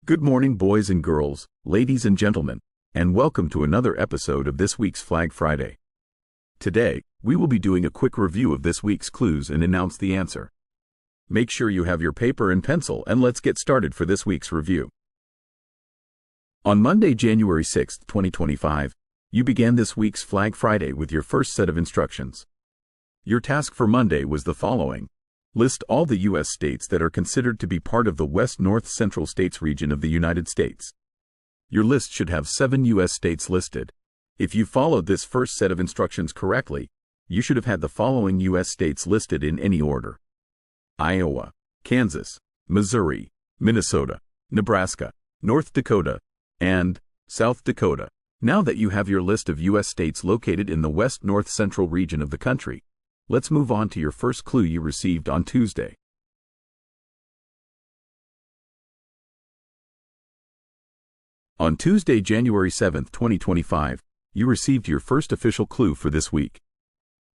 Good morning, boys and girls, ladies and gentlemen, and welcome to another episode of this week's Flag Friday. Today, we will be doing a quick review of this week's clues and announce the answer. Make sure you have your paper and pencil, and let's get started for this week's review. On Monday, January 6, 2025, you began this week's Flag Friday with your first set of instructions. Your task for Monday was the following. List all the U.S. states that are considered to be part of the West-North Central States region of the United States. Your list should have 7 U.S. states listed. If you followed this first set of instructions correctly, you should have had the following U.S. states listed in any order: Iowa, Kansas, Missouri, Minnesota, Nebraska, North Dakota, and South Dakota. Now that you have your list of U.S. states located in the West-North Central region of the country, let's move on to your first clue you received on Tuesday. On Tuesday, January 7, 2025, you received your first official clue for this week.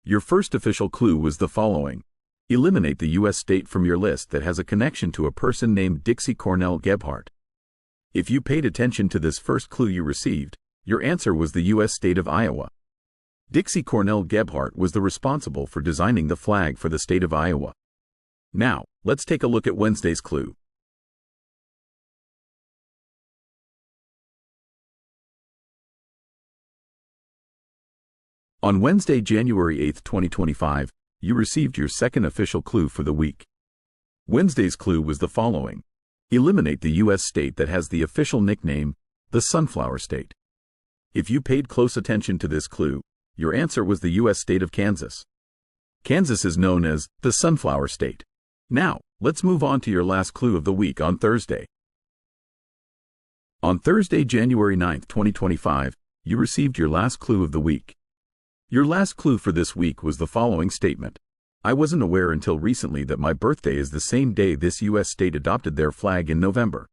Your first official clue was the following. Eliminate the U.S. state from your list that has a connection to a person named Dixie Cornell Gebhardt. If you paid attention to this first clue you received, your answer was the U.S. state of Iowa. Dixie Cornell Gebhardt was the responsible for designing the flag for the state of Iowa. Now, let's take a look at Wednesday's clue. On Wednesday, January 8, 2025, you received your second official clue for the week. Wednesday's clue was the following. Eliminate the U.S. state that has the official nickname, the Sunflower State. If you paid close attention to this clue, your answer was the U.S. state of Kansas. Kansas is known as the Sunflower State. Now, let's move on to your last clue of the week on Thursday. On Thursday, January 9, 2025, you received your last clue of the week. Your last clue for this week was the following statement. I wasn't aware until recently that my birthday is the same day this U.S. state adopted their flag in November.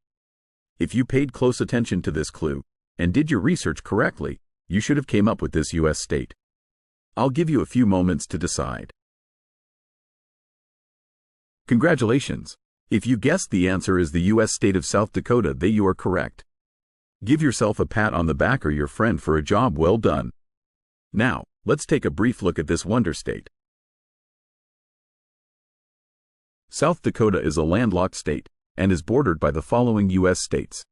If you paid close attention to this clue and did your research correctly, you should have came up with this U.S. state. I'll give you a few moments to decide. Congratulations! If you guessed the answer is the U.S. state of South Dakota, then you are correct. Give yourself a pat on the back or your friend for a job well done. Now, let's take a brief look at this wonder state. South Dakota is a landlocked state and is bordered by the following U.S. states: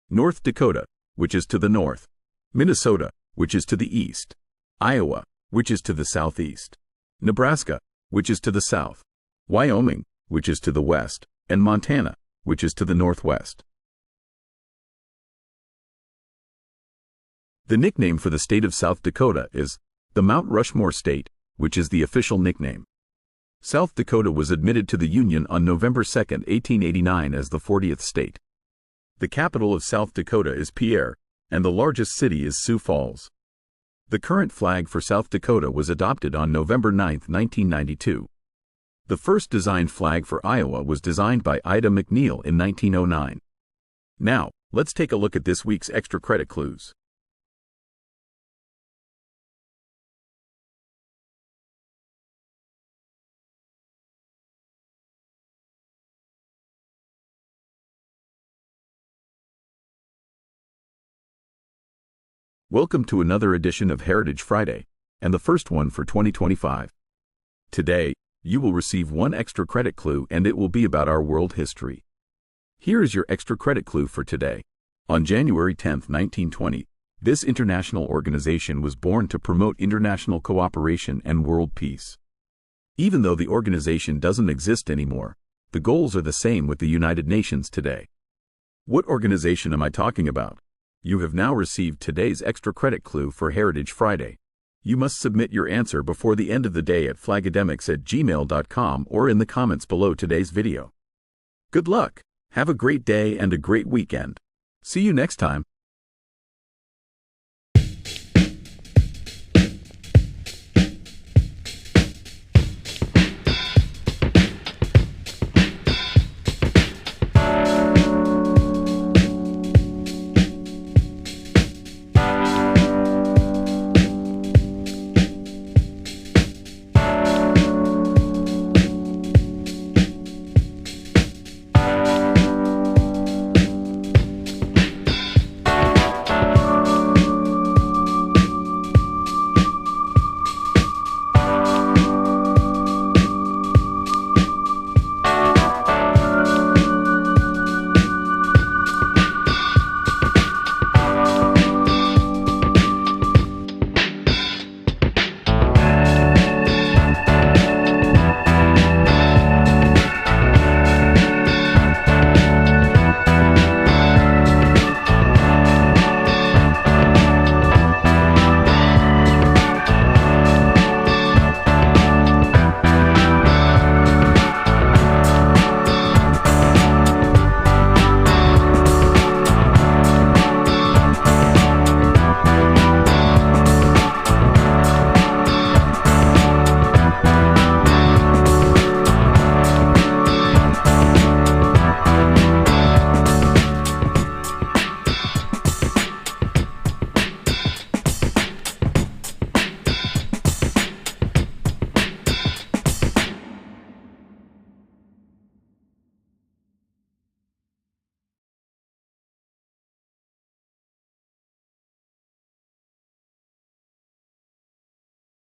North Dakota, which is to the north; Minnesota, which is to the east; Iowa, which is to the southeast; Nebraska, which is to the south; Wyoming, which is to the west; and Montana, which is to the northwest. The nickname for the state of South Dakota is the Mount Rushmore State, which is the official nickname. South Dakota was admitted to the Union on November 2, 1889 as the 40th state. The capital of South Dakota is Pierre, and the largest city is Sioux Falls. The current flag for South Dakota was adopted on November 9, 1992. The first designed flag for Iowa was designed by Ida McNeil in 1909. Now, let's take a look at this week's extra credit clues. Welcome to another edition of Heritage Friday, and the first one for 2025. Today, you will receive one extra credit clue, and it will be about our world history. Here is your extra credit clue for today. On January 10, 1920, this international organization was born to promote international cooperation and world peace. Even though the organization doesn't exist anymore, the goals are the same with the United Nations today. What organization am I talking about? You have now received today's extra credit clue for Heritage Friday. You must submit your answer before the end of the day at flagademics@gmail.com or in the comments below today's video. Good luck, have a great day and a great weekend. See you next time.